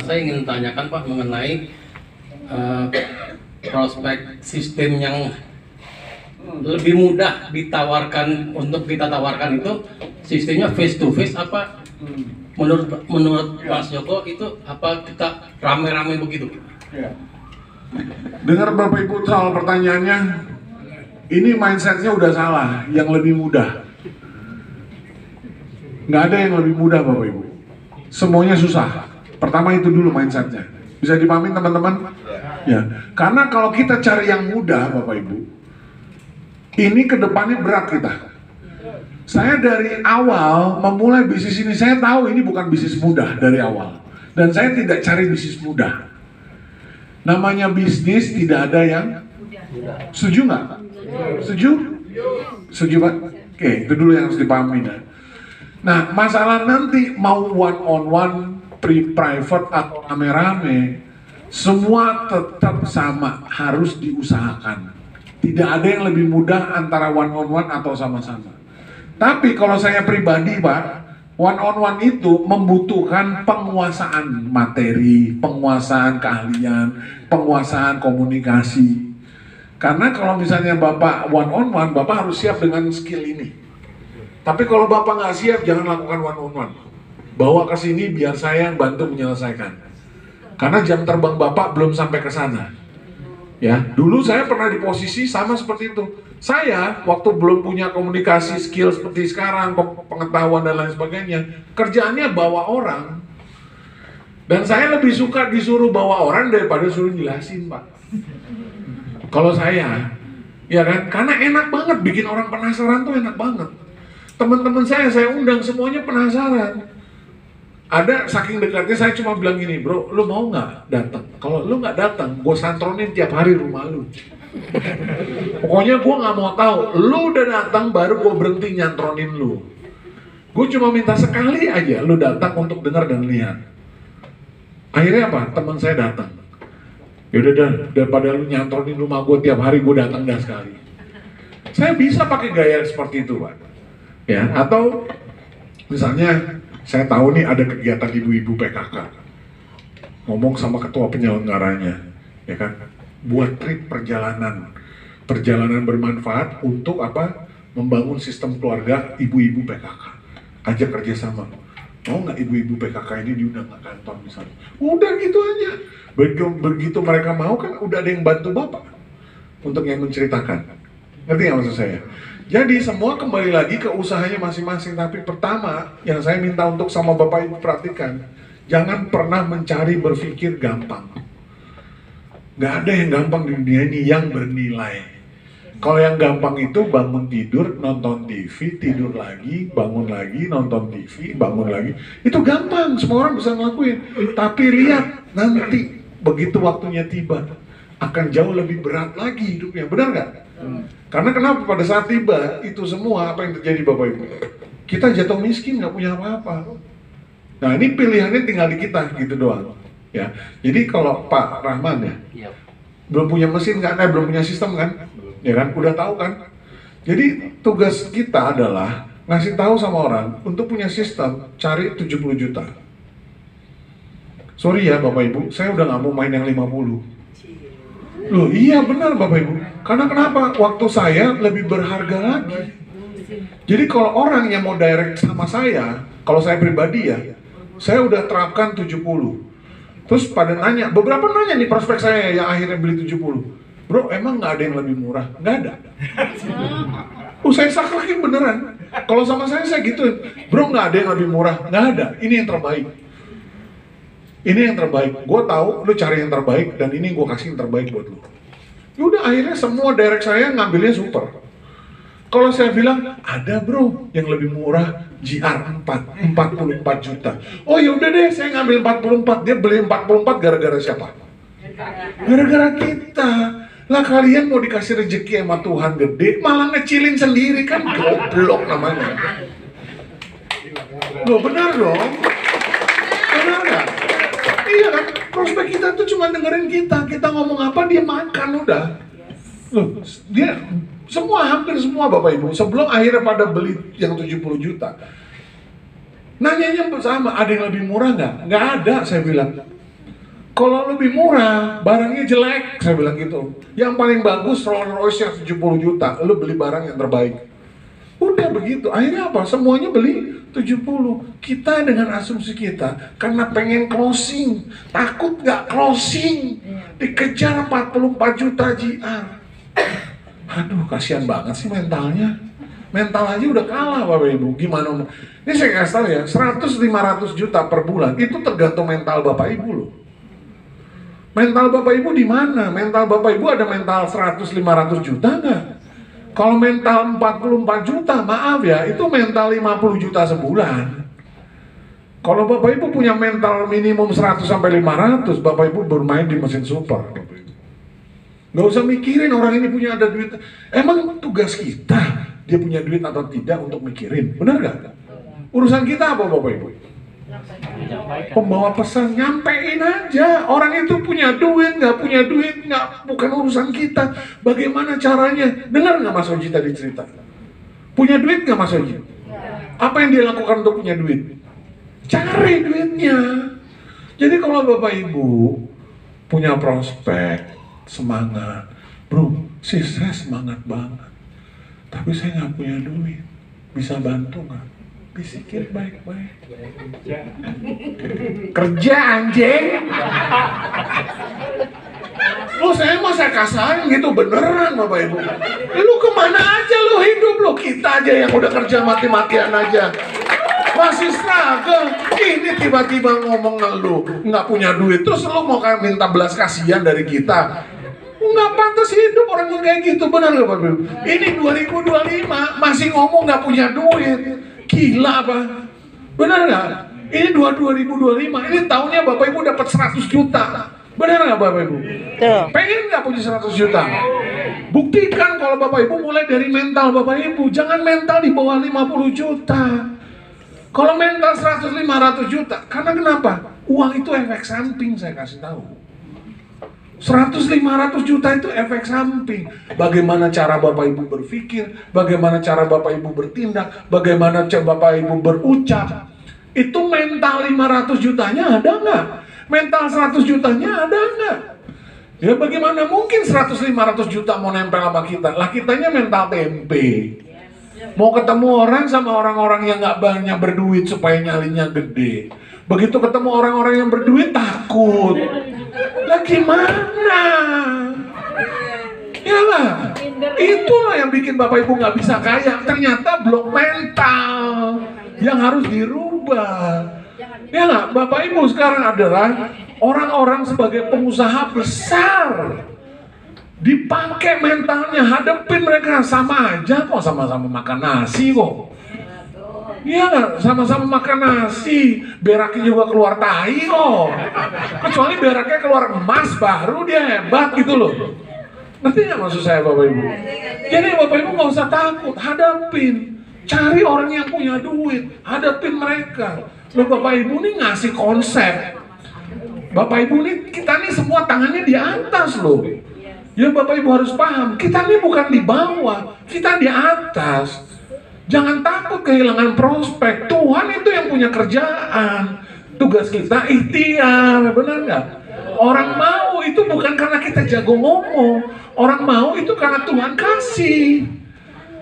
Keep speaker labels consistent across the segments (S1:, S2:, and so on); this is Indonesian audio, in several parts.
S1: Saya ingin tanyakan Pak mengenai prospek sistem yang lebih mudah ditawarkan untuk kita tawarkan itu sistemnya face to face apa menurut Mas Joko itu apa kita rame-rame begitu?
S2: Ya. Dengar Bapak Ibu soal pertanyaannya, ini mindsetnya udah salah, yang lebih mudah. Nggak ada yang lebih mudah Bapak Ibu. Semuanya susah. Pertama itu dulu mindsetnya. Bisa dipahamin teman-teman? Ya. Karena kalau kita cari yang mudah Bapak Ibu, ini kedepannya berat kita. Saya dari awal memulai bisnis ini, saya tahu ini bukan bisnis mudah dari awal. Dan saya tidak cari bisnis mudah. Namanya bisnis tidak ada yang setuju nggak? Setuju? Setuju Pak? Oke, itu dulu yang harus dipahami ya. Nah, masalah nanti mau one on one, private atau rame-rame, semua tetap sama, harus diusahakan. Tidak ada yang lebih mudah antara one on one atau sama-sama. Tapi kalau saya pribadi Pak, one on one itu membutuhkan penguasaan materi, penguasaan keahlian, penguasaan komunikasi. Karena kalau misalnya Bapak one on one, Bapak harus siap dengan skill ini. Tapi kalau Bapak nggak siap, jangan lakukan one on one. Bawa ke sini biar saya yang bantu menyelesaikan. Karena jam terbang Bapak belum sampai ke sana. Ya, dulu saya pernah di posisi sama seperti itu. Saya waktu belum punya komunikasi skill seperti sekarang, pengetahuan dan lain sebagainya, kerjaannya bawa orang. Dan saya lebih suka disuruh bawa orang daripada suruh jelasin, Pak. Kalau saya, ya kan, karena enak banget bikin orang penasaran tuh enak banget. Teman-teman saya undang semuanya penasaran. Ada saking dekatnya saya cuma bilang gini, bro, lu mau nggak datang? Kalau lu nggak datang, gue santronin tiap hari rumah lu. Pokoknya gue nggak mau tahu. Lu udah datang baru gue berhenti nyantronin lu. Gue cuma minta sekali aja lu datang untuk dengar dan lihat. Akhirnya apa? Teman saya datang. Yaudah dah, daripada lu nyantronin rumah gue tiap hari, gue datang dah sekali. Saya bisa pakai gaya seperti itu, Pak. Ya, atau misalnya saya tahu nih ada kegiatan ibu-ibu PKK, ngomong sama ketua penyelenggaranya, ya kan, buat trip perjalanan bermanfaat untuk apa? Membangun sistem keluarga ibu-ibu PKK, ajak kerjasama. Mau nggak ibu-ibu PKK ini diundang ke kantor misalnya? Udah gitu aja. Begitu mereka mau kan udah ada yang bantu Bapak untuk yang menceritakan. Ngerti nggak maksud saya? Jadi semua kembali lagi ke usahanya masing-masing. Tapi pertama yang saya minta untuk sama Bapak Ibu perhatikan, jangan pernah mencari berpikir gampang. Gak ada yang gampang di dunia ini yang bernilai. Kalau yang gampang itu bangun tidur, nonton TV, tidur lagi, bangun lagi, nonton TV, bangun lagi. Itu gampang, semua orang bisa ngelakuin. Tapi lihat nanti begitu waktunya tiba, akan jauh lebih berat lagi hidupnya. Benar nggak? Karena kenapa pada saat tiba itu semua apa yang terjadi Bapak Ibu? Kita jatuh miskin, nggak punya apa-apa. Nah ini pilihannya tinggal di kita gitu doang. Ya, jadi kalau Pak Rahman ya, belum punya mesin kan, belum punya sistem kan, ya kan, udah tahu kan. Jadi tugas kita adalah ngasih tahu sama orang untuk punya sistem, cari 70 juta. Sorry ya Bapak Ibu, saya udah nggak mau main yang 50. Loh iya benar Bapak Ibu. Karena kenapa? Waktu saya lebih berharga lagi. Jadi kalau orang yang mau direct sama saya, kalau saya pribadi ya, saya udah terapkan 70. Terus pada nanya, beberapa nanya nih prospek saya yang akhirnya beli 70. Bro, emang nggak ada yang lebih murah? Nggak ada. Saya saklakin beneran. Kalau sama saya gituin. Bro, nggak ada yang lebih murah? Nggak ada. Ini yang terbaik. Ini yang terbaik. Gue tahu lu cari yang terbaik dan ini gue kasih yang terbaik buat lu. Udah akhirnya semua direct saya ngambilnya super. Kalau saya bilang ada bro yang lebih murah GR4 44 juta. Oh ya udah deh saya ngambil 44. Dia beli 44 gara-gara siapa? Gara-gara kita. Lah kalian mau dikasih rezeki sama Tuhan gede malah ngecilin sendiri kan goblok namanya. Loh benar dong. Benar nggak? Iya kan, prospek kita tuh cuma dengerin kita ngomong apa dia makan udah. Loh, dia hampir semua Bapak Ibu sebelum akhirnya pada beli yang 70 juta. Nanyanya sama, ada yang lebih murah nggak? Nggak ada, saya bilang. Kalau lebih murah, barangnya jelek, saya bilang gitu. Yang paling bagus Rolls Royce yang 70 juta, lu beli barang yang terbaik. Udah begitu, akhirnya apa? Semuanya beli 70. Kita dengan asumsi kita, karena pengen closing, takut nggak closing, dikejar 44 juta JR. Aduh, kasihan banget sih mentalnya. Mental aja udah kalah Bapak Ibu, gimana? Ini saya kasih tahu ya, 100-500 juta per bulan, itu tergantung mental Bapak Ibu loh. Mental Bapak Ibu di mana? Mental Bapak Ibu ada mental 100-500 juta nggak? Kalau mental 44 juta, maaf ya, itu mental 50 juta sebulan. Kalau Bapak Ibu punya mental minimum 100-500, Bapak Ibu bermain di mesin super. Nggak usah mikirin orang ini punya ada duit. Emang tugas kita, dia punya duit atau tidak untuk mikirin, benar nggak? Urusan kita apa Bapak Ibu? Pembawa pesan, nyampein aja. Orang itu punya duit, nggak punya duit, nggak, bukan urusan kita. Bagaimana caranya? Dengar nggak Mas Oji tadi cerita? Punya duit nggak Mas Oji? Apa yang dia lakukan untuk punya duit? Cari duitnya. Jadi kalau Bapak Ibu punya prospek, semangat, bro, sih saya semangat banget. Tapi saya nggak punya duit, bisa bantu nggak? Bisikin baik-baik. Kerja anjing. Lu saya kasarin gitu beneran Bapak Ibu. Lu kemana aja lu hidup lu, kita aja yang udah kerja mati-matian aja masih struggle. Ini tiba-tiba ngomong lu nggak punya duit, terus lu mau kayak minta belas kasihan dari kita. Nggak pantas hidup orang yang kayak gitu, benar nggak Bapak Ibu? Ini 2025 masih ngomong nggak punya duit. Gila apa? Benar nggak? Ini 2025, ini tahunnya Bapak Ibu dapat 100 juta. Benar nggak Bapak Ibu? Pengen nggak punya 100 juta? Buktikan kalau Bapak Ibu mulai dari mental Bapak Ibu. Jangan mental di bawah 50 juta. Kalau mental 100-500 juta, karena kenapa? Uang itu efek samping, saya kasih tahu. 100-500 juta itu efek samping. Bagaimana cara Bapak Ibu berpikir, bagaimana cara Bapak Ibu bertindak, bagaimana cara Bapak Ibu berucap. Itu mental 500 jutanya ada nggak? Mental 100 jutanya ada nggak? Ya bagaimana mungkin 100-500 juta mau nempel sama kita? Lah kitanya mental tempe. Mau ketemu orang sama orang-orang yang nggak banyak berduit supaya nyalinya gede. Begitu ketemu orang-orang yang berduit takut. Lah gimana? Ya lah, itulah yang bikin Bapak Ibu nggak bisa kaya. Ternyata blok mental yang harus dirubah. Ya lah, Bapak Ibu sekarang adalah orang-orang sebagai pengusaha besar. Dipakai mentalnya, hadapin mereka sama aja kok, sama-sama makan nasi kok. Iya nggak, sama-sama makan nasi, beraknya juga keluar tai kok. Kecuali beraknya keluar emas, baru dia hebat gitu loh. Ngerti nggak maksud saya Bapak Ibu? Jadi Bapak Ibu nggak usah takut, hadapin. Cari orang yang punya duit, hadapin mereka. Loh Bapak Ibu nih ngasih konsep. Bapak Ibu nih, kita nih semua tangannya di atas loh. Ya Bapak Ibu harus paham, kita nih bukan di bawah, kita di atas. Jangan takut kehilangan prospek. Tuhan itu yang punya kerjaan. Tugas kita ikhtiar, benar nggak? Orang mau itu bukan karena kita jago ngomong. Orang mau itu karena Tuhan kasih.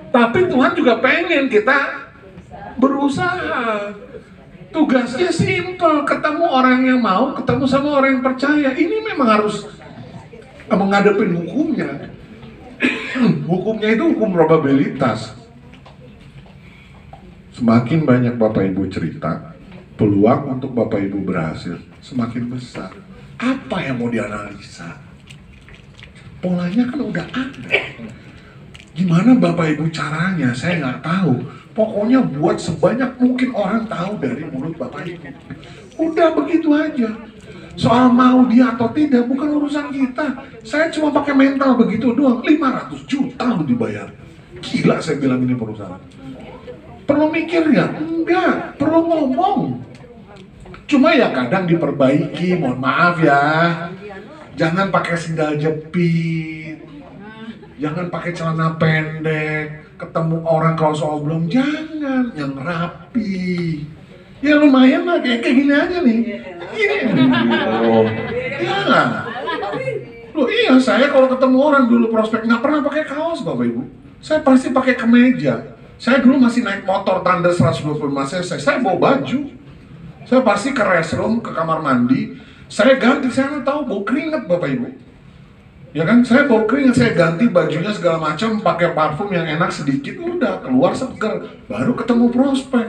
S2: Tapi Tuhan juga pengen kita berusaha. Tugasnya simple, ketemu orang yang mau, ketemu sama orang yang percaya. Ini memang harus menghadapi hukumnya. Hukumnya itu hukum probabilitas. Semakin banyak Bapak Ibu cerita, peluang untuk Bapak Ibu berhasil semakin besar. Apa yang mau dianalisa? Polanya kan udah ada. Gimana Bapak Ibu caranya? Saya nggak tahu. Pokoknya buat sebanyak mungkin orang tahu dari mulut Bapak Ibu. Udah begitu aja. Soal mau dia atau tidak bukan urusan kita. Saya cuma pakai mental begitu doang. 500 juta lu dibayar. Gila saya bilang ini perusahaan. Perlu mikir nggak? Enggak, perlu ngomong. Cuma ya kadang diperbaiki, mohon maaf ya. Jangan pakai sendal jepit. Jangan pakai celana pendek. Ketemu orang kalau soal belum, jangan. Yang rapi. Ya lumayan lah, kayak gini aja nih. Gini. Oh. Iya nggak? Loh iya, saya kalau ketemu orang dulu prospek nggak pernah pakai kaos Bapak Ibu. Saya pasti pakai kemeja. Saya dulu masih naik motor tanda 125 cc, saya bawa baju. Saya pasti ke restroom, ke kamar mandi, saya ganti, saya nggak tahu, bau keringet Bapak Ibu. Ya kan, saya bau keringet, saya ganti bajunya segala macam, pakai parfum yang enak sedikit, udah keluar seger, baru ketemu prospek.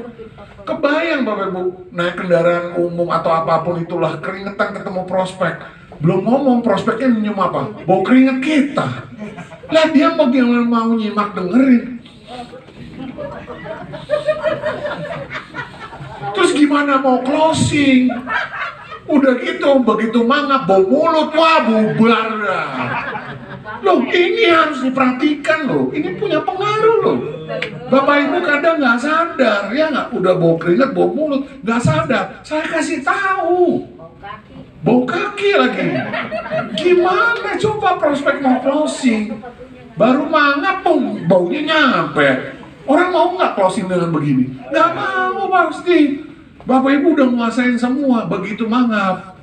S2: Kebayang Bapak Ibu, naik kendaraan umum atau apapun itulah, keringetan ketemu prospek. Belum ngomong, prospeknya nyium apa? Bau keringet kita. Lah dia bagaimana mau nyimak dengerin? Terus gimana mau closing? Udah gitu, begitu mangap, bau mulut, wah bubar dah. Loh ini harus diperhatikan loh, ini punya pengaruh loh. Bapak Ibu kadang nggak sadar, ya nggak? Udah bau keringat, bau mulut, nggak sadar. Saya kasih tahu. Bau kaki lagi. Gimana coba prospek mau closing? Baru mangap, baunya nyampe. Orang mau nggak closing dengan begini? Nggak mau pasti. Bapak Ibu udah nguasain semua, begitu mangap.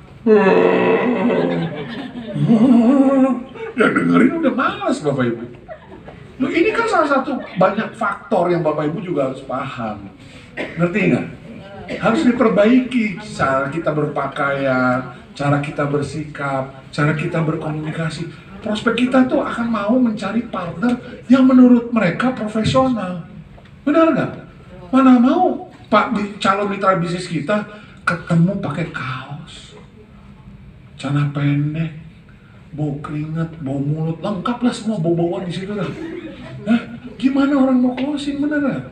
S2: Ya dengerin udah malas Bapak Ibu. Loh, ini kan salah satu banyak faktor yang Bapak Ibu juga harus paham. Ngerti nggak? Harus diperbaiki cara kita berpakaian, cara kita bersikap, cara kita berkomunikasi. Prospek kita tuh akan mau mencari partner yang menurut mereka profesional. Benar nggak? Mana mau Pak calon mitra bisnis kita ketemu pakai kaos, celana pendek, bau keringat, bau mulut, lengkap lah semua bau-bauan di situ lah. Hah? Gimana orang mau closing, bener nggak?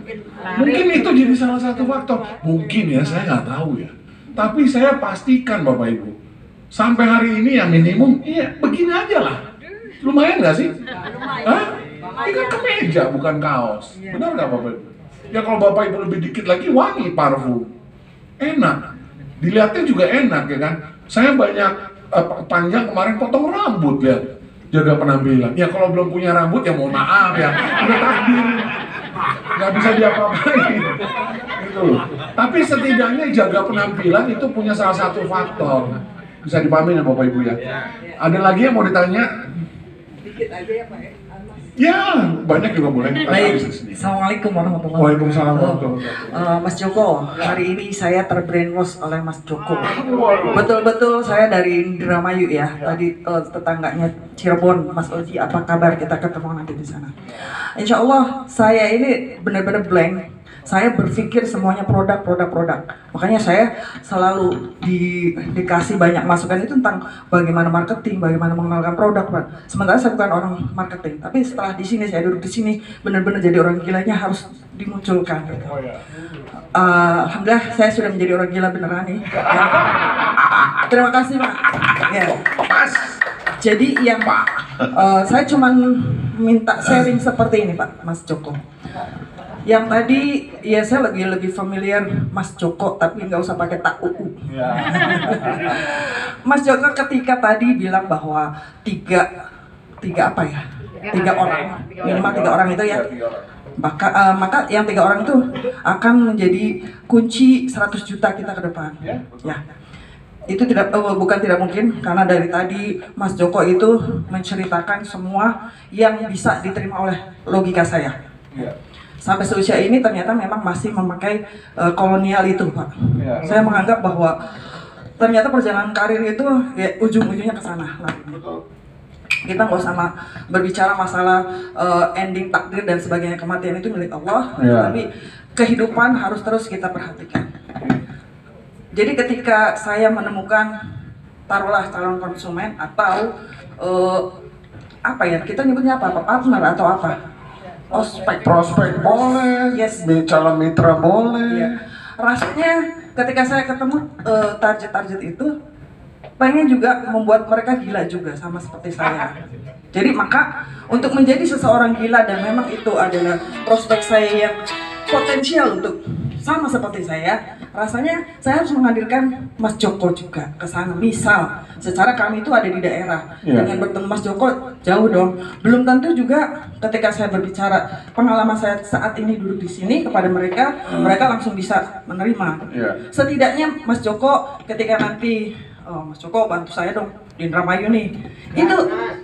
S2: Mungkin itu jadi salah satu faktor. Mungkin ya, saya nggak tahu ya. Tapi saya pastikan Bapak Ibu, sampai hari ini ya minimum, iya begini aja lah. Lumayan nggak sih? Hah? Ini kan kemeja bukan kaos. Benar nggak Bapak Ibu? Ya kalau Bapak Ibu lebih dikit lagi wangi parfum. Enak. Dilihatnya juga enak ya kan. Saya banyak panjang kemarin potong rambut ya. Jaga penampilan. Ya kalau belum punya rambut ya mohon maaf ya. Udah takdir. Nggak bisa diapa-apain. Gitu loh. Tapi setidaknya jaga penampilan itu punya salah satu faktor. Bisa dipahami ya Bapak Ibu ya. Ada lagi yang mau ditanya?
S3: Dikit aja ya Pak ya.
S2: Ya, banyak juga boleh.
S3: Baik, Assalamualaikum warahmatullahi wabarakatuh.
S2: Waalaikumsalam warahmatullahi wabarakatuh.
S3: Mas Joko, hari ini saya terbrainwash oleh Mas Joko. Betul-betul saya dari Indramayu ya. Tadi tetangganya Cirebon, Mas Oji, apa kabar? Kita ketemu nanti di sana. Insya Allah saya ini benar-benar blank. Saya berpikir semuanya produk. Makanya saya selalu dikasih banyak masukan itu tentang bagaimana marketing, bagaimana mengenalkan produk, Pak. Sementara saya bukan orang marketing, tapi setelah di sini saya duduk di sini benar-benar jadi orang gilanya harus dimunculkan. Gitu. Alhamdulillah saya sudah menjadi orang gila beneran nih. Ya. Terima kasih Pak. Ya.
S2: Mas.
S3: Jadi yang saya cuman minta sharing seperti ini Pak, Mas Joko. Yang tadi ya saya lebih familiar Mas Joko, tapi nggak usah pakai tak UU. Ya. Mas Joko ketika tadi bilang bahwa tiga apa ya? Tiga orang, minimal 3 orang itu ya. Maka yang 3 orang itu akan menjadi kunci 100 juta kita ke depan. Ya. Itu bukan tidak mungkin, karena dari tadi Mas Joko itu menceritakan semua yang bisa diterima oleh logika saya. Sampai seusia ini ternyata memang masih memakai kolonial itu Pak. Saya menganggap bahwa ternyata perjalanan karir itu ya, ujung-ujungnya ke sana. Kita nggak usah berbicara masalah ending takdir dan sebagainya, kematian itu milik Allah, tapi kehidupan harus terus kita perhatikan. Jadi ketika saya menemukan taruhlah calon konsumen atau apa ya, kita nyebutnya apa, partner atau apa?
S2: Prospek boleh, yes. Calon mitra boleh.
S3: Ya. Rasanya ketika saya ketemu target itu pengen juga membuat mereka gila juga sama seperti saya. Jadi maka untuk menjadi seseorang gila, dan memang itu adalah prospek saya yang potensial untuk sama seperti saya, rasanya saya harus menghadirkan Mas Joko juga ke sana. Misal, secara kami itu ada di daerah, dengan bertemu Mas Joko jauh dong. Belum tentu juga ketika saya berbicara pengalaman saya saat ini duduk di sini kepada mereka, mereka langsung bisa menerima. Setidaknya Mas Joko ketika nanti, oh Mas Joko bantu saya dong di Indramayu nih, itu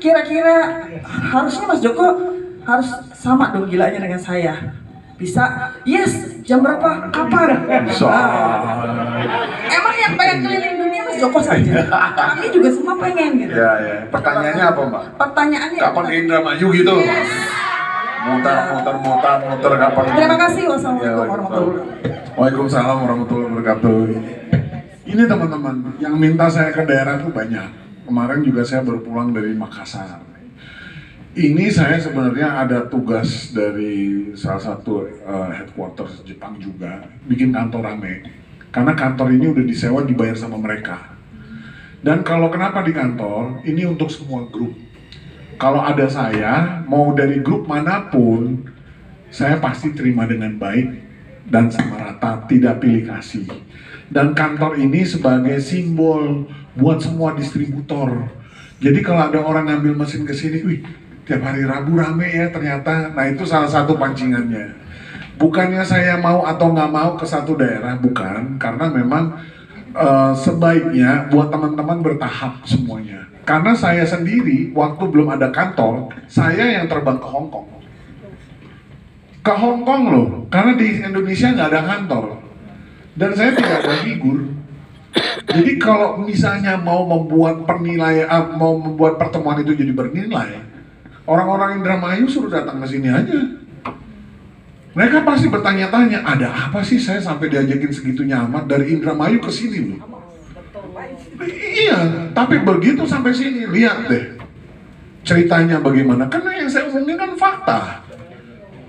S3: kira-kira harusnya Mas Joko harus sama dong gilanya dengan saya. Bisa, yes, jam berapa, kapan? Emang yang pengen keliling dunia Mas Joko saja. Kami juga semua pengen gitu.
S2: Ya. Pertanyaannya apa, Mbak?
S3: Pertanyaannya
S2: Kapan ke Indramayu gitu?
S3: Yes.
S2: Muter kapan?
S3: Terima kasih. Wassalamualaikum warahmatullahi wabarakatuh.
S2: Waalaikumsalam warahmatullahi wabarakatuh. Ini teman-teman, yang minta saya ke daerah tuh banyak. Kemarin juga saya baru pulang dari Makassar. Ini saya sebenarnya ada tugas dari salah satu headquarters Jepang juga, bikin kantor rame. Karena kantor ini udah disewa, dibayar sama mereka. Dan kalau kenapa di kantor, ini untuk semua grup. Kalau ada saya, mau dari grup manapun, saya pasti terima dengan baik dan sama rata, tidak pilih kasih. Dan kantor ini sebagai simbol buat semua distributor. Jadi kalau ada orang ngambil mesin ke sini, wih, tiap hari Rabu rame ya ternyata. Nah itu salah satu pancingannya. Bukannya saya mau atau nggak mau ke satu daerah, bukan. Karena memang sebaiknya buat teman-teman bertahap semuanya. Karena saya sendiri, waktu belum ada kantor, saya yang terbang ke Hong Kong. Ke Hong Kong loh, karena di Indonesia nggak ada kantor. Dan saya tidak ada figur. Jadi kalau misalnya mau membuat mau membuat pertemuan itu jadi bernilai, orang-orang Indramayu suruh datang ke sini aja. Mereka pasti bertanya-tanya, ada apa sih saya sampai diajakin segitunya amat dari Indramayu ke sini loh. Iya, tapi begitu sampai sini, lihat deh ceritanya bagaimana. Karena yang saya omongin kan fakta.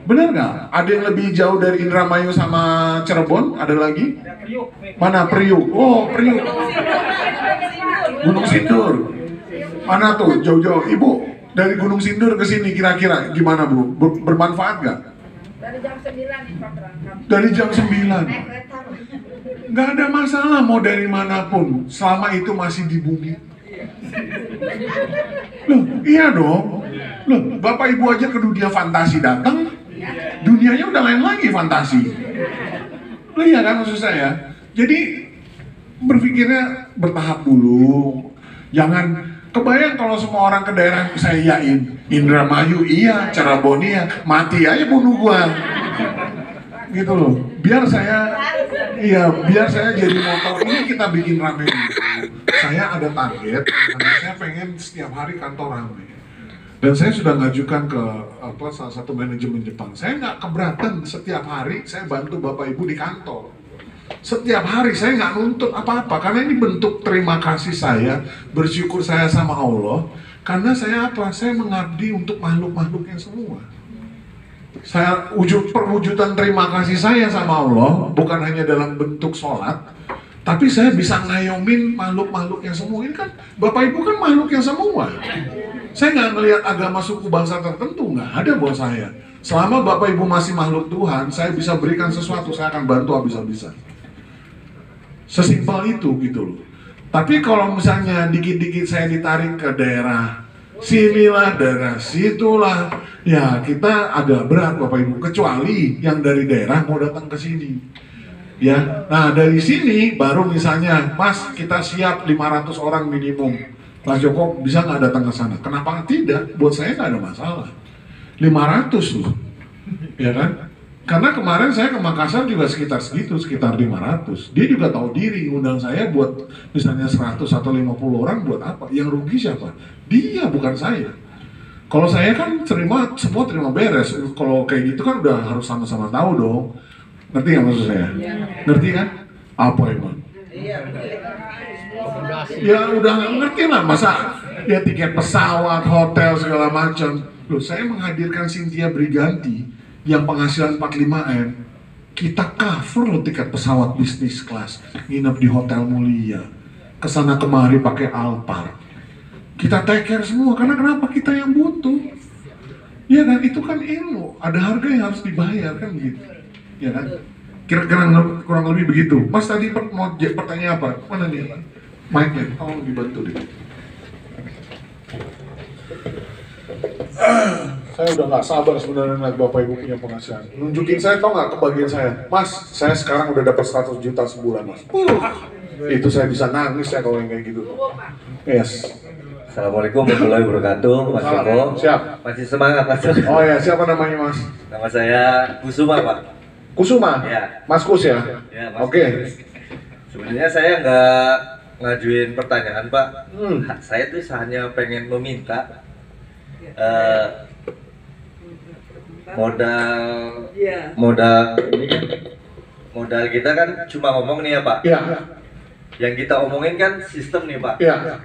S2: Bener nggak? Ada yang lebih jauh dari Indramayu sama Cirebon? Ada lagi? Mana Priuk? Oh, Priuk. Gunung Sindur. Mana tuh jauh-jauh? Ibu, dari Gunung Sindur ke sini kira-kira gimana Bu? Bermanfaat nggak?
S4: Dari jam 9 nih Pak berangkat.
S2: Dari jam 9.
S4: Naik kereta.
S2: Nggak ada masalah mau dari manapun, selama itu masih di bumi. Loh, iya dong. Loh, Bapak Ibu aja ke dunia fantasi datang, dunianya udah lain lagi fantasi. Loh iya kan maksud saya. Jadi berpikirnya bertahap dulu. Jangan kebayang kalau semua orang ke daerah saya yain Indramayu iya, Cirebon iya, mati aja bunuh gua. Gitu loh. Biar saya jadi motor ini kita bikin rame dulu. Saya ada target, karena saya pengen setiap hari kantor rame. Dan saya sudah ngajukan ke salah satu manajemen Jepang. Saya nggak keberatan setiap hari saya bantu Bapak Ibu di kantor. Setiap hari saya nggak nuntut apa-apa, karena ini bentuk terima kasih saya, bersyukur saya sama Allah. Karena saya saya mengabdi untuk makhluk-makhluknya semua. Saya perwujudan terima kasih saya sama Allah, bukan hanya dalam bentuk sholat, tapi saya bisa ngayomin makhluk-makhluknya semua. Ini kan Bapak Ibu kan makhluknya semua. Saya nggak ngelihat agama suku bangsa tertentu, nggak ada buat saya. Selama Bapak Ibu masih makhluk Tuhan, saya bisa berikan sesuatu, saya akan bantu habis-habisan. Sesimpel itu gitu loh. Tapi kalau misalnya dikit-dikit saya ditarik ke daerah sinilah, daerah situlah, ya kita agak berat Bapak Ibu. Kecuali yang dari daerah mau datang ke sini. Ya, nah dari sini baru misalnya, Mas kita siap 500 orang minimum. Mas Joko bisa nggak datang ke sana? Kenapa tidak? Buat saya nggak ada masalah. 500 loh, ya kan? Karena kemarin saya ke Makassar juga sekitar segitu, sekitar 500. Dia juga tahu diri, undang saya buat misalnya 100 atau 50 orang buat apa? Yang rugi siapa? Dia, bukan saya. Kalau saya kan semua terima beres. Kalau kayak gitu kan udah harus sama-sama tahu dong. Ngerti nggak maksud saya? Ngerti kan? Apa emang? Ya udah ngerti lah, masa ya tiket pesawat, hotel segala macam. Loh, saya menghadirkan Cynthia Briganti yang penghasilan 45M, kita cover loh tiket pesawat bisnis kelas, nginep di hotel mulia, kesana kemari pakai Alphard. Kita take care semua, karena kenapa? Kita yang butuh. Ya kan, itu kan ilmu, ada harga yang harus dibayar kan gitu. Ya kan? Kira-kira kurang lebih begitu. Mas tadi mau pertanyaan apa? Mana nih? Mic-nya. Oh, dibantu deh. Saya udah nggak sabar sebenarnya lihat Bapak Ibu punya penghasilan. Nunjukin saya, tau nggak kebagian saya? Mas, saya sekarang udah dapat 100 juta sebulan, Mas. Itu saya bisa nangis ya kalau yang kayak gitu. Yes.
S5: Assalamualaikum warahmatullahi wabarakatuh, Mas Joko.
S2: Siap.
S5: Masih semangat, Mas Joko.
S2: Oh ya, siapa namanya, Mas?
S5: Nama saya Kusuma, Pak.
S2: Kusuma?
S5: Ya.
S2: Mas Kus ya?
S5: Ya, Mas.
S2: Oke.
S5: Sebenarnya saya nggak ngajuin pertanyaan, Pak. Saya tuh hanya pengen meminta modal ini kan, modal kita kan cuma ngomong nih ya, Pak.
S2: Iya.
S5: Yang kita omongin kan sistem nih, Pak.
S2: Iya.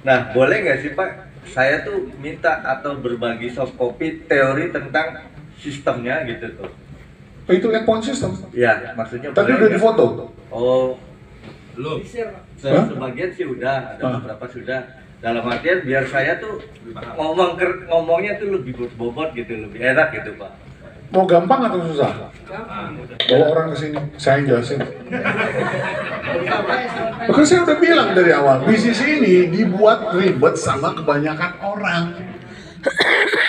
S5: Nah, boleh nggak sih, Pak? Saya tuh minta atau berbagi soft copy teori tentang sistemnya gitu tuh.
S2: Itu lihat point system.
S5: Ya, maksudnya
S2: Tadi
S5: boleh
S2: udah
S5: nggak?
S2: difoto.
S5: Oh, belum.
S2: Hah?
S5: Sebagian sih udah, ada
S2: Hah?
S5: beberapa sudah. Dalam artian biar saya tuh ngomongnya tuh lebih berbobot gitu, lebih enak gitu, Pak.
S2: Mau gampang atau susah? Bawa orang ke sini, saya yang jelasin. Bahkan saya udah bilang dari awal, bisnis ini dibuat ribet sama kebanyakan orang.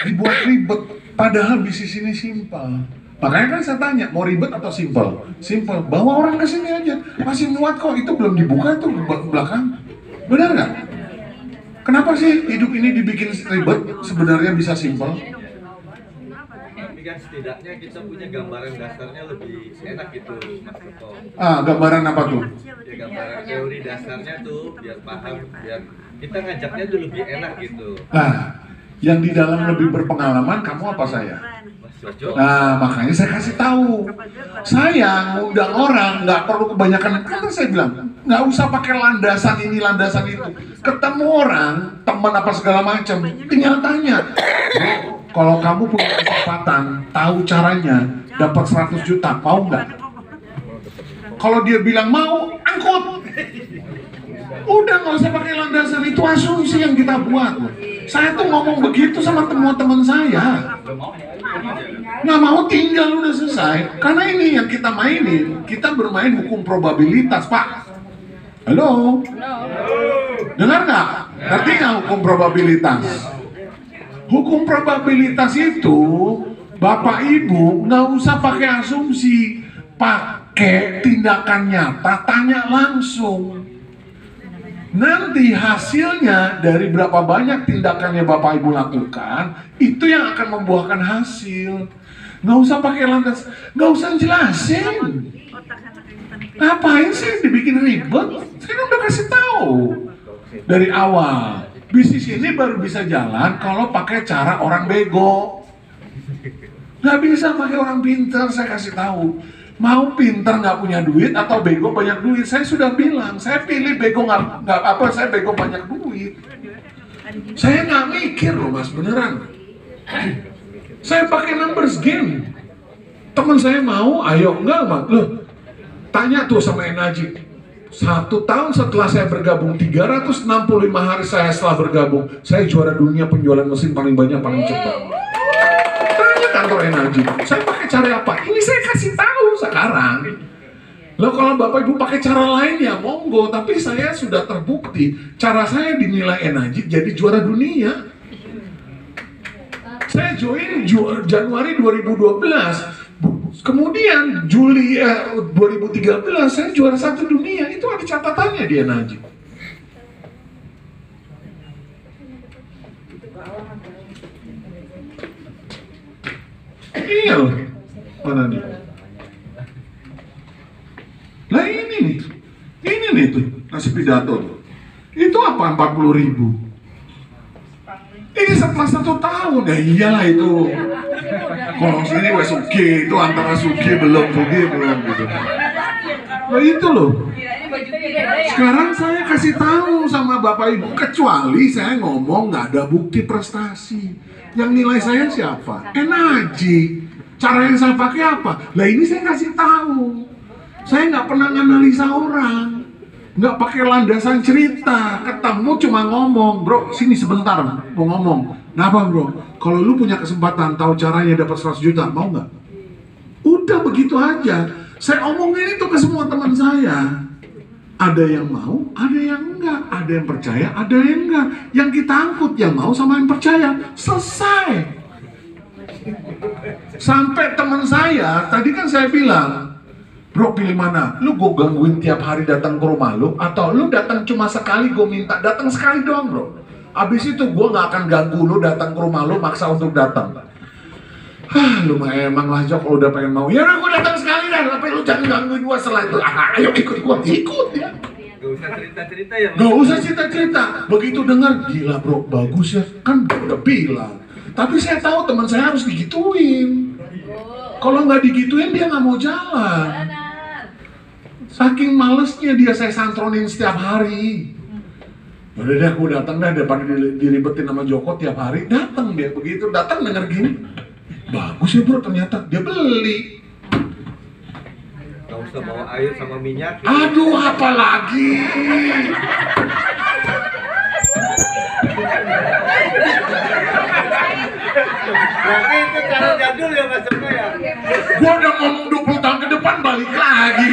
S2: Dibuat ribet, padahal bisnis ini simpel. Makanya kan saya tanya, mau ribet atau simpel? Simpel, bawa orang ke sini aja. Masih muat kok, itu belum dibuka tuh belakang. Benar nggak? Kenapa sih hidup ini dibikin ribet, sebenarnya bisa simpel?
S5: Tapi kan setidaknya kita punya gambaran dasarnya lebih enak gitu, Mas Joko.
S2: Gambaran apa tuh?
S5: Ya, gambaran teori dasarnya tuh biar paham, biar kita ngajaknya tuh lebih enak gitu.
S2: Nah, yang di dalam lebih berpengalaman, kamu apa saya?
S5: Mas Joko.
S2: Nah, makanya saya kasih tahu. Saya ngundang orang, nggak perlu kebanyakan. Kan saya bilang, nggak usah pakai landasan ini, landasan itu. Ketemu orang, teman apa segala macam, tinggal tanya. Bro, kalau kamu punya kesempatan, tahu caranya, dapat 100 juta, mau nggak? Kalau dia bilang mau, angkut. Udah nggak usah pakai landasan, itu asumsi yang kita buat. Saya tuh ngomong begitu sama teman-teman saya. Nggak mau tinggal udah selesai. Karena ini yang kita mainin, kita bermain hukum probabilitas, Pak. Halo? Dengar nggak? Ngerti nggak hukum probabilitas? Hukum probabilitas itu, Bapak Ibu nggak usah pakai asumsi, pakai tindakan nyata, tanya langsung. Nanti hasilnya dari berapa banyak tindakannya Bapak Ibu lakukan, itu yang akan membuahkan hasil. Nggak usah pakai landas, nggak usah jelasin. Ngapain sih dibikin ribet? Saya kan udah kasih tahu dari awal. Bisnis ini baru bisa jalan kalau pakai cara orang bego. Nggak bisa pakai orang pintar, saya kasih tahu. Mau pintar nggak punya duit atau bego banyak duit, saya sudah bilang, saya pilih bego nggak apa, saya bego banyak duit. Saya nggak mikir loh Mas, beneran. Saya pakai numbers game. Teman saya mau, ayo enggak Mas. Loh, tanya tuh sama Enaji. 1 tahun setelah saya bergabung, 365 hari saya setelah bergabung, saya juara dunia penjualan mesin paling banyak, paling cepat. Tanya kantor Enaji, saya pakai cara apa? Ini saya kasih tahu sekarang. Loh kalau Bapak Ibu pakai cara lain ya monggo, tapi saya sudah terbukti cara saya dinilai Enaji jadi juara dunia. Saya join Januari 2012. Kemudian Juli 2013 saya juara 1 dunia, itu ada catatannya di Enaji. Iya loh, mana nih? Nah ini nih tuh ngasih pidato tuh. Itu apa 40.000? Ini setelah 1 tahun ya iyalah itu. Kalau sini Sugi itu antara Sugi belum gitu. Nah itu loh. Sekarang saya kasih tahu sama Bapak Ibu, kecuali saya ngomong nggak ada bukti prestasi. Yang nilai saya siapa? Enaji. Cara yang saya pakai apa? Lah ini saya kasih tahu. Saya nggak pernah analisa orang, nggak pakai landasan cerita. Ketemu cuma ngomong, bro, sini sebentar, mau ngomong. Kenapa bro? Kalau lu punya kesempatan tahu caranya dapat 100 juta, mau nggak? Udah begitu aja. Saya omongin itu ke semua teman saya. Ada yang mau, ada yang enggak. Ada yang percaya, ada yang enggak. Yang kita angkut yang mau sama yang percaya. Selesai. Sampai teman saya, tadi kan saya bilang, bro pilih mana? Lu gue gangguin tiap hari datang ke rumah lu, atau lu datang cuma sekali gue minta datang sekali doang bro. Abis itu gue gak akan ganggu lu datang ke rumah lu maksa untuk datang. Lu mah emang lah Jok, kalau udah pengen mau, ya udah gue datang sekali dah, tapi lu jangan gangguin gue setelah itu. Ayo ikut gue, ikut ya.
S5: Gak usah cerita-cerita ya, Mas.
S2: Gak usah cerita-cerita. Begitu dengar, gila bro, bagus ya. Kan udah bilang. Tapi saya tahu teman saya harus digituin. Kalau nggak digituin dia nggak mau jalan. Saking malesnya dia saya santronin setiap hari. Udah deh, aku datang deh daripada diribetin sama Joko tiap hari. Datang dia begitu, datang denger gini. Bagus ya bro, ternyata dia beli.
S5: Gak usah bawa air sama minyak.
S2: Aduh, apa lagi?
S5: Berarti itu cara jadul ya Mas Joko ya?
S2: Gua udah ngomong 20 tahun ke depan balik lagi.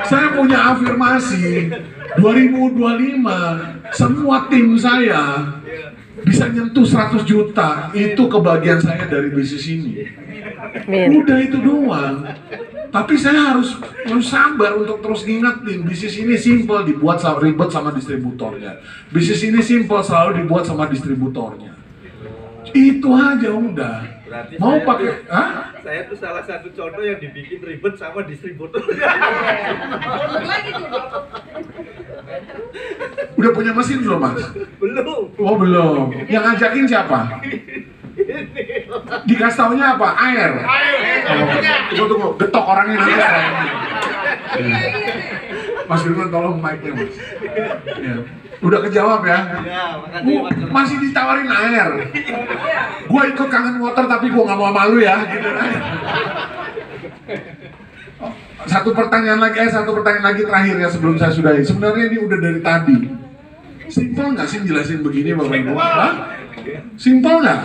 S2: Saya punya afirmasi 2025 semua tim saya bisa nyentuh 100 juta. Itu kebahagiaan saya dari bisnis ini. Udah itu doang. Tapi saya harus sabar untuk terus ngingetin bisnis ini simple dibuat ribet sama distributornya. Bisnis ini simple selalu dibuat sama distributornya. Itu aja udah.
S5: Berarti
S2: Mau
S5: saya
S2: pakai
S5: tuh-
S2: hah?
S5: Saya tuh salah satu contoh yang dibikin ribet sama distributornya.
S2: Udah punya mesin belum mas?
S5: Belum.
S2: Oh belum. Yang ngajakin siapa? Dikasih taunya apa? Air. Tunggu, getok orangnya nanti saya. Mas Firman tolong mic-nya mas. Ya. Udah kejawab ya?
S5: Ya, makasih Mas Joko.
S2: Masih ditawarin air. Gua ikut kangen water tapi gua nggak mau malu ya, gitu kan. Satu pertanyaan lagi terakhir ya sebelum saya sudahi. Sebenarnya ini udah dari tadi. Simpel nggak sih jelasin begini Bapak Ibu? Hah? Simpel nggak?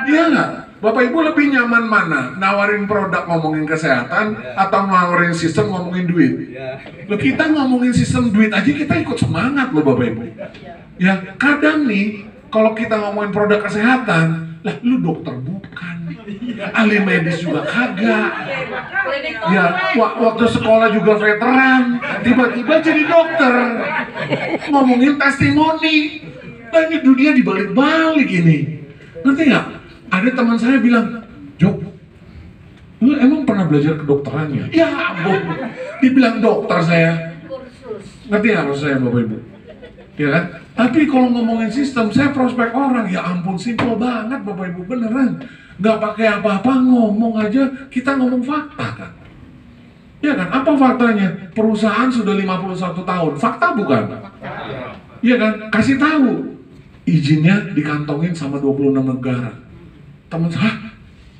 S2: Iya nggak? Bapak Ibu lebih nyaman mana? Nawarin produk ngomongin kesehatan atau nawarin sistem ngomongin duit?
S5: Ya.
S2: Loh kita ngomongin sistem duit aja kita ikut semangat loh Bapak Ibu. Ya kadang nih kalau kita ngomongin produk kesehatan, lah lu dokter bukan, ahli medis juga kagak. Ya waktu sekolah juga veteran, tiba-tiba jadi dokter. Ngomongin testimoni, lah ini dunia dibalik-balik ini. Ngerti nggak? Ada teman saya bilang, Jok, lu emang pernah belajar kedokteran ya? Ya ampun, dibilang dokter saya. Ngerti nggak maksud saya Bapak Ibu? Ya kan? Tapi kalau ngomongin sistem, saya prospek orang, ya ampun simpel banget Bapak Ibu, beneran. Nggak pakai apa-apa, ngomong aja, kita ngomong fakta kan? Ya kan? Apa faktanya? Perusahaan sudah 51 tahun, fakta bukan? Iya kan? Kasih tahu, izinnya dikantongin sama 26 negara. Teman saya, hah?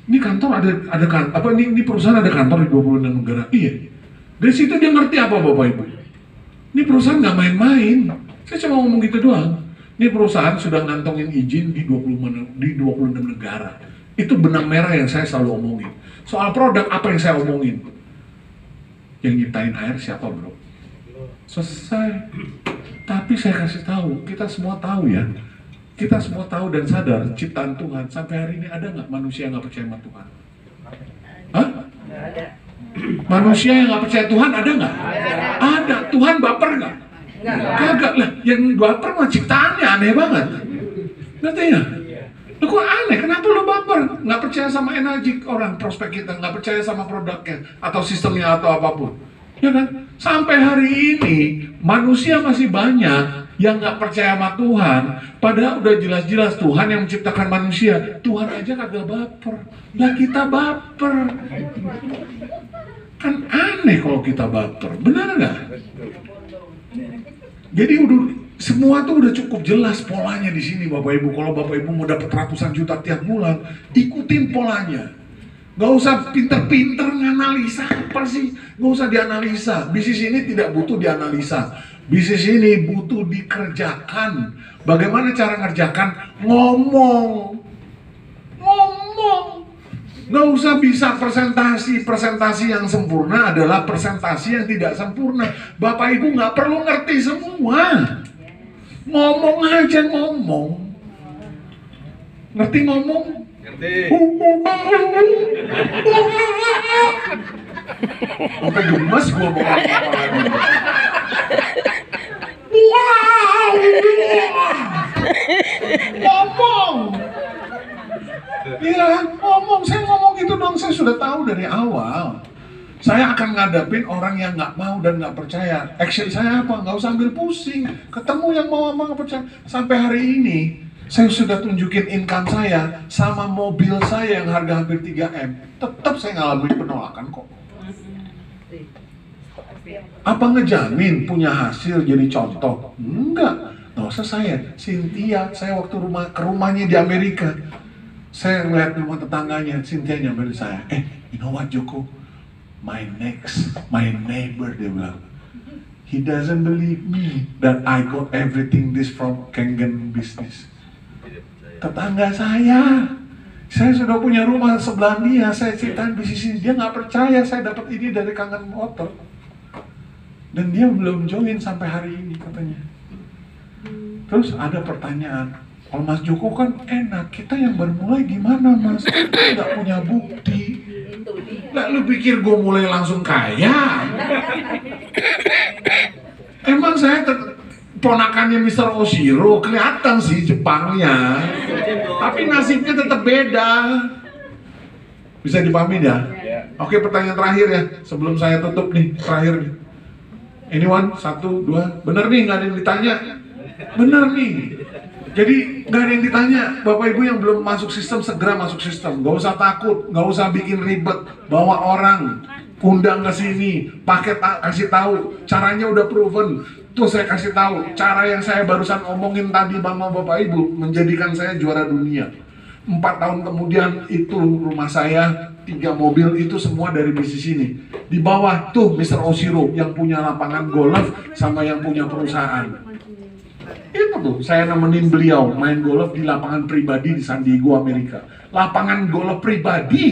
S2: Ini kantor ada kan? Apa ini perusahaan ada kantor di 26 negara? Iya. Dari situ dia ngerti apa Bapak Ibu? Ini perusahaan nggak main-main. Saya cuma ngomong gitu doang. Ini perusahaan sudah ngantongin izin di 26 negara. Itu benang merah yang saya selalu omongin. Soal produk apa yang saya omongin? Yang nyiptain air siapa bro? Selesai. Tapi saya kasih tahu, kita semua tahu ya. Kita semua tahu dan sadar ciptaan Tuhan. Sampai hari ini ada nggak manusia yang nggak percaya sama Tuhan? Hah? Manusia yang nggak percaya Tuhan ada nggak? Ada. Tuhan baper nggak? Kagak lah. Yang baper mah ciptaannya aneh banget. Ngerti ya? Lu kok aneh? Kenapa lu baper? Nggak percaya sama energi orang prospek kita, nggak percaya sama produknya atau sistemnya atau apapun. Ya kan? Sampai hari ini manusia masih banyak yang nggak percaya sama Tuhan, padahal udah jelas-jelas Tuhan yang menciptakan manusia. Tuhan aja kagak baper, lah kita baper. Kan aneh kalau kita baper, benar nggak? Jadi semua tuh udah cukup jelas polanya di sini Bapak Ibu. Kalau Bapak Ibu mau dapat ratusan juta tiap bulan, ikutin polanya. Gak usah pinter-pinter nganalisa apa sih, gak usah dianalisa. Bisnis ini tidak butuh dianalisa. Bisnis ini butuh dikerjakan. Bagaimana cara ngerjakan? Ngomong. Nggak usah bisa presentasi. Presentasi yang sempurna adalah presentasi yang tidak sempurna. Bapak Ibu nggak perlu ngerti semua. Ngomong aja ngomong. Ngerti ngomong?
S5: Ngerti.
S2: Sampai gemes gua mau ngomong lagi. Ngomong. Iya, ngomong. Saya ngomong gitu dong. Saya sudah tahu dari awal. Saya akan ngadapin orang yang nggak mau dan nggak percaya. Action saya apa? Nggak usah ambil pusing. Ketemu yang mau sama nggak percaya. Sampai hari ini, saya sudah tunjukin income saya sama mobil saya yang harga hampir 3M. Tetap saya ngalamin penolakan kok. Apa ngejamin punya hasil jadi contoh? Enggak. Nggak usah saya. Cynthia, saya waktu ke rumahnya di Amerika. Saya ngeliat rumah tetangganya, Cynthia nyamperin saya. You know what, Joko? My neighbor, dia bilang. He doesn't believe me that I got everything this from Kangen business. Tetangga saya sudah punya rumah sebelah dia, saya ceritain bisnis ini, dia nggak percaya saya dapat ini dari Kangen Motor. Dan dia belum join sampai hari ini katanya. Terus ada pertanyaan, kalau Mas Joko kan enak, kita yang baru mulai gimana Mas? Kita nggak punya bukti. Lah lu pikir gue mulai langsung kaya? Emang saya ponakannya Mr. Oshiro, kelihatan sih Jepangnya. Tapi nasibnya tetap beda. Bisa dipahami ya? Oke, pertanyaan terakhir ya, sebelum saya tutup nih, terakhir nih. Anyone? 1, 2, bener nih, nggak ada yang ditanya. Bener nih. Jadi nggak ada yang ditanya. Bapak Ibu yang belum masuk sistem, segera masuk sistem. Nggak usah takut, nggak usah bikin ribet. Bawa orang, undang ke sini, kasih tahu. Caranya udah proven. Tuh saya kasih tahu. Cara yang saya barusan omongin tadi sama Bapak Ibu menjadikan saya juara dunia. 4 tahun kemudian itu rumah saya 3 mobil itu semua dari bisnis ini. Di bawah tuh Mr. Oshiro yang punya lapangan golf sama yang punya perusahaan. Itu tuh saya nemenin beliau main golf di lapangan pribadi di San Diego, Amerika. Lapangan golf pribadi.